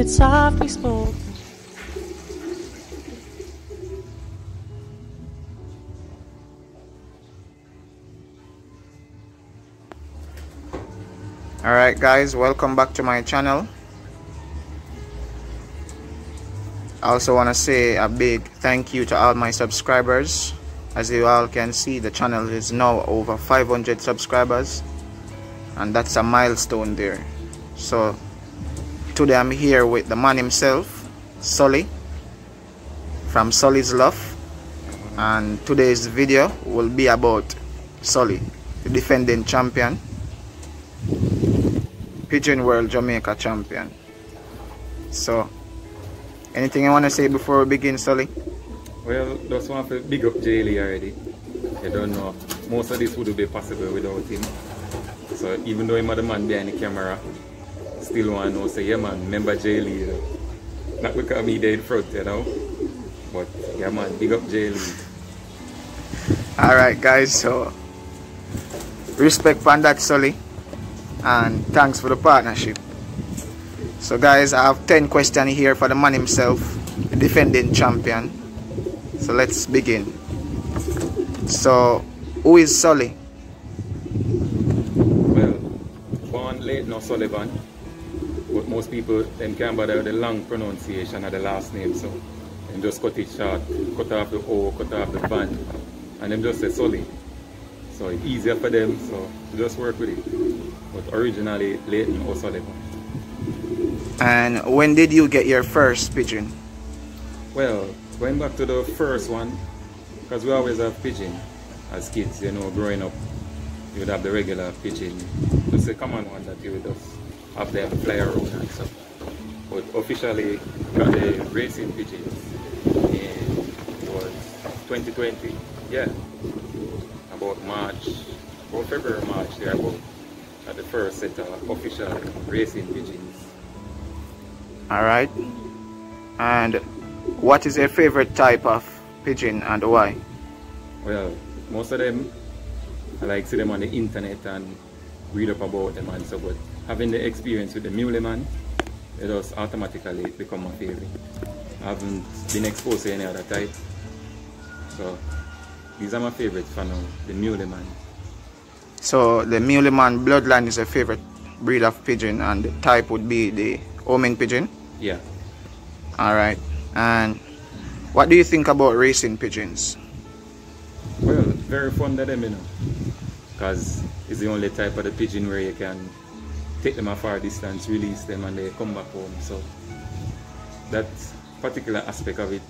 It's softly spoken. Alright guys, welcome back to my channel. I also want to say a big thank you to all my subscribers. As you all can see, the channel is now over 500 subscribers, and that's a milestone there. So today I'm here with the man himself, Sully, from Sully's Loft, and today's video will be about Sully, the defending champion, Pigeon World Jamaica champion. So anything you want to say before we begin, Sully? Well, just want to big up Jaylee already. You don't know, most of this wouldn't be possible without him. So even though I'm the man behind the camera, still want to know, say, yeah man, remember Jaylee, you know? Not because me there in front, you know, but yeah man, big up Jaylee. Alright guys, so respect for that, Sully, and thanks for the partnership. So guys, I have 10 questions here for the man himself, the defending champion. So let's begin. So who is Sully? Well, born late no Sullivan, but most people them can't bother with the long pronunciation of the last name, so them just cut it short, cut off the O, cut off the van, and them just say Sully. So it's easier for them, so just work with it. But originally Leighton O'Sullivan. And when did you get your first pigeon? Well, going back to the first one, because we always have pigeon as kids, you know, growing up, you would have the regular pigeon, just a common one that you would just have them fly around and stuff. But officially got the racing pigeons in, it was 2020, yeah, about February, March, there about at the first set of official racing pigeons. Alright. And what is your favorite type of pigeon and why? Well, most of them, I like see them on the internet and read up about them and so, but having the experience with the muley man, it just automatically become my favorite. I haven't been exposed to any other type, so these are my favorites for now, the muley man. So the muley man bloodline is a favorite breed of pigeon, and the type would be the homing pigeon? Yeah. Alright. And what do you think about racing pigeons? Well, very fond of them, you know, because it's the only type of the pigeon where you can take them a far distance, release them, and they come back home. So that particular aspect of it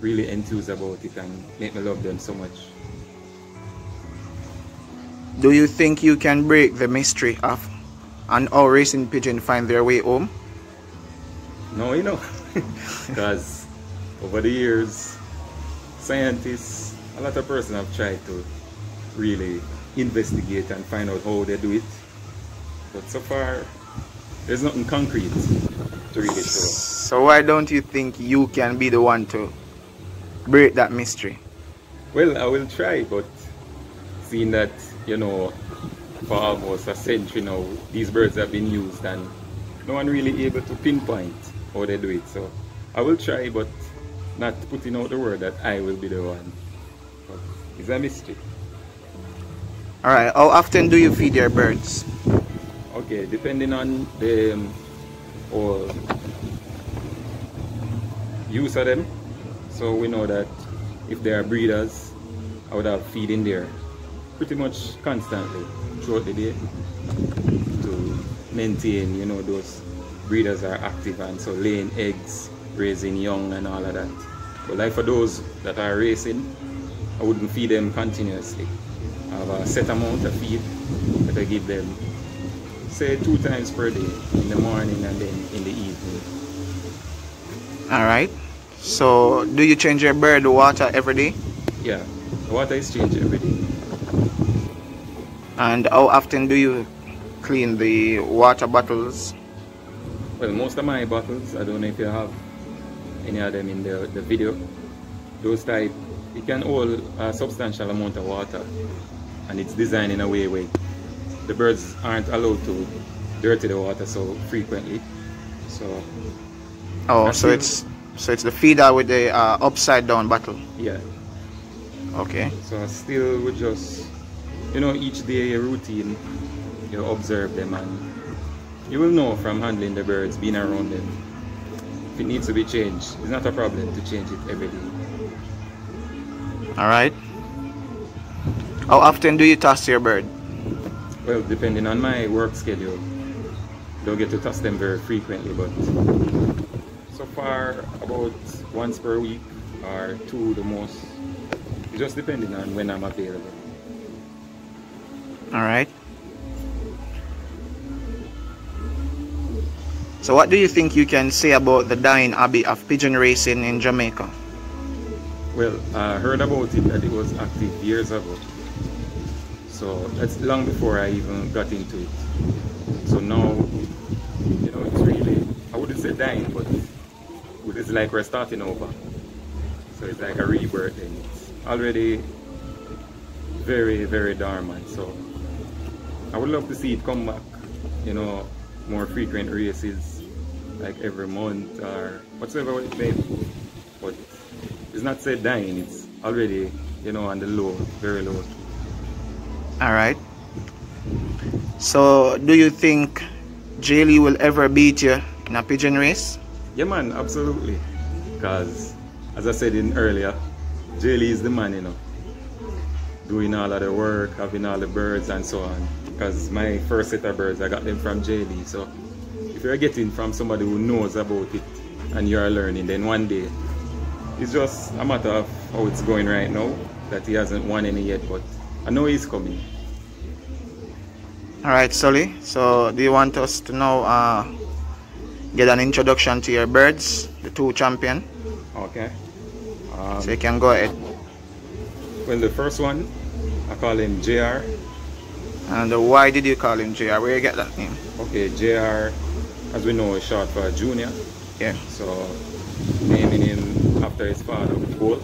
really enthused about it and make me love them so much. Do you think you can break the mystery of and how racing pigeons find their way home? No, you know, because over the years, scientists, a lot of persons have tried to really investigate and find out how they do it. But so far, there's nothing concrete to really show. So why don't you think you can be the one to break that mystery? Well, I will try, but seeing that, you know, for almost a century now, these birds have been used and no one really able to pinpoint how they do it. So I will try, but not putting out the word that I will be the one. But it's a mystery. Alright, how often do you feed your birds? Okay, depending on the use of them. So we know that if they are breeders, I would have feeding there pretty much constantly throughout the day to maintain, you know, those breeders are active and so laying eggs, raising young and all of that. But like for those that are racing, I wouldn't feed them continuously. I have a set amount of feed that I give them, say 2 times per day, in the morning and then in the evening. Alright. So do you change your bird water every day? Yeah, the water is changed every day. And how often do you clean the water bottles? Well, most of my bottles, I don't know if you have any of them in the video, those type, it can hold a substantial amount of water, and it's designed in a way where the birds aren't allowed to dirty the water so frequently. So oh, so it's the feeder with the upside down bottle. yeah. Okay. So I still would just, you know, each day a routine, you observe them and you will know from handling the birds, being around them. If it needs to be changed, it's not a problem to change it every day. Alright. How often do you toss your bird? Well, depending on my work schedule, don't get to toss them very frequently, but so far about once per week or two the most. It's just depending on when I'm available. Alright. So what do you think you can say about the dying hobby of pigeon racing in Jamaica? Well, I heard about it that it was active years ago. So that's long before I even got into it. So now, you know, it's really, I wouldn't say dying, but it's like we're starting over. So it's like a rebirth and it's already very, very dormant. So I would love to see it come back, you know, more frequent races, like every month or whatsoever it may be. But it's not said dying, it's already, you know, on the low, very low. Alright. So do you think Jaylee will ever beat you in a pigeon race? Yeah man, absolutely. Because as I said in earlier, Jaylee is the man, you know. Doing all of the work, having all the birds and so on. Because my first set of birds, I got them from Jaylee. So if you're getting from somebody who knows about it and you're learning, then one day, it's just a matter of how it's going right now, that he hasn't won any yet, but I know he's coming. Alright, Sully. So do you want us to now get an introduction to your birds, the two champion? Okay. So you can go ahead. Well, the first one, I call him JR. And why did you call him JR? Where you get that name? Okay, JR, as we know, is short for Junior. Yeah. So naming him after his father, Bolt,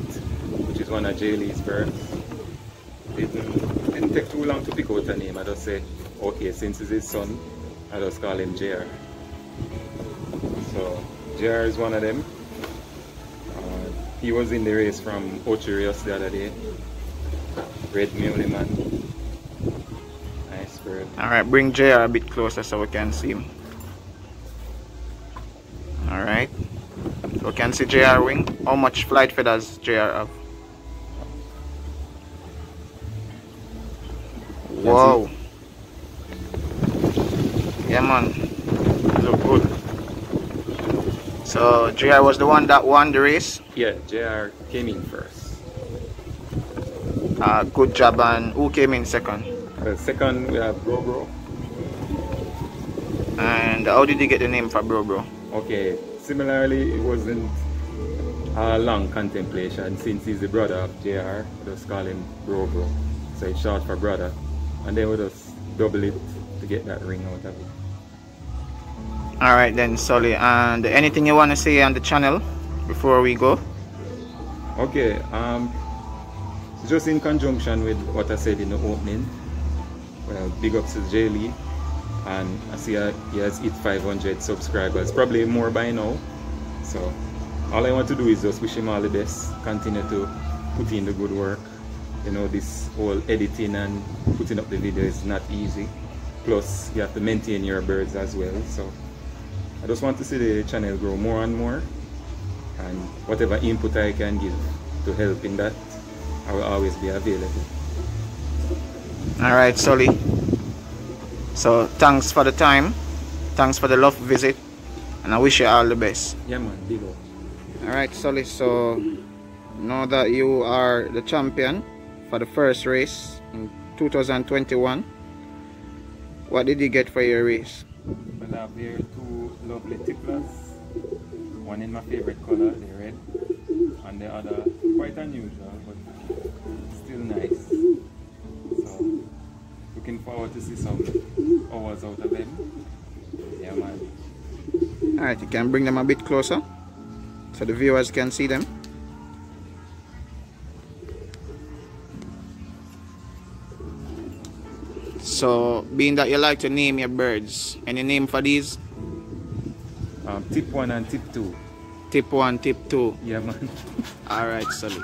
which is one of Jaylee's birds. Didn't take too long to pick out a name. I just say, okay, since it's his son, I just call him JR. So JR is one of them. He was in the race from Ocherios the other day. Red Muley man. Nice bird. Alright, bring JR a bit closer so we can see him. Alright. So we can see JR wing. How much flight feathers JR have? Wow. Yeah man. Look good. So JR was the one that won the race? Yeah, JR came in first. Good job. And who came in second? Second we have Bro. And how did you get the name for Bro? Okay, similarly it wasn't a long contemplation since he's the brother of JR. We just call him Bro. So it's short for brother. And then we just double it to get that ring out of it. Alright then, Sully. And anything you want to say on the channel before we go? Okay, just in conjunction with what I said in the opening, well, big ups to Jaylee, and I see he has hit 500 subscribers, probably more by now. So all I want to do is just wish him all the best, continue to put in the good work. You know, this whole editing and putting up the video is not easy, plus you have to maintain your birds as well. So I just want to see the channel grow more and more, and whatever input I can give to help in that, I will always be available. Alright, Sully. So thanks for the time, thanks for the Loft visit, and I wish you all the best. Yeah man, big up. Alright, Sully, so know that you are the champion for the first race in 2021. What did you get for your race? Well, I have here two lovely tipplers, one in my favorite color, the red, and the other quite unusual but still nice. So looking forward to see some hours out of them. Yeah man. Alright, you can bring them a bit closer so the viewers can see them. So being that you like to name your birds, any name for these? Tip 1 and tip 2. Tip 1, tip 2. Yeah, man. Alright, Sully.